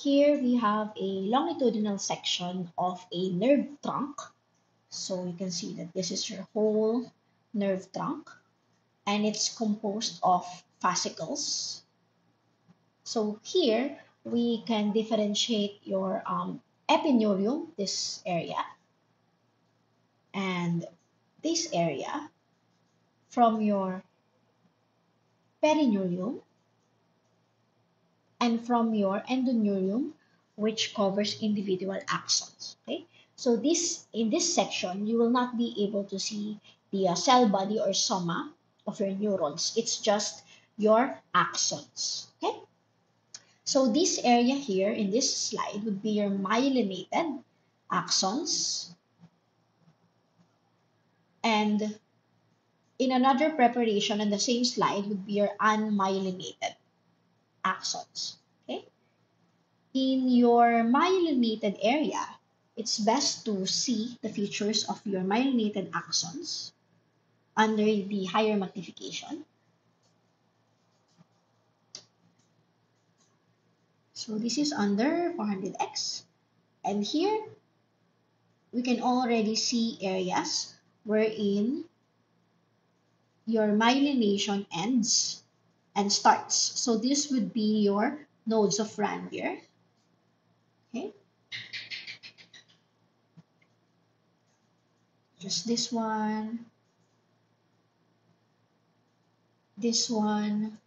Here we have a longitudinal section of a nerve trunk. So you can see that this is your whole nerve trunk, and it's composed of fascicles. So here we can differentiate your epineurium, this area, and this area, from your perineurium and from your endoneurium, which covers individual axons. Okay, so in this section, you will not be able to see the cell body or soma of your neurons. It's just your axons. Okay, so this area here in this slide would be your myelinated axons, and in another preparation on the same slide would be your unmyelinated axons. Okay, in your myelinated area, it's best to see the features of your myelinated axons under the higher magnification. So this is under 400x, and here we can already see areas wherein your myelination ends and starts. So this would be your nodes of Ranvier. Okay, just this one, this one.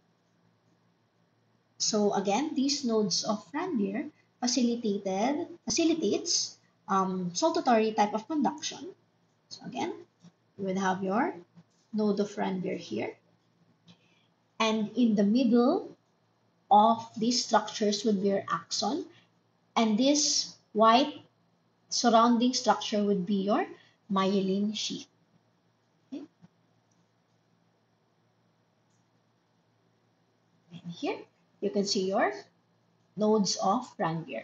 So again, these nodes of Ranvier facilitates saltatory type of conduction. So again, you would have your node of Ranvier here, and in the middle of these structures would be your axon, and this white surrounding structure would be your myelin sheath. Okay. And here you can see your nodes of Ranvier.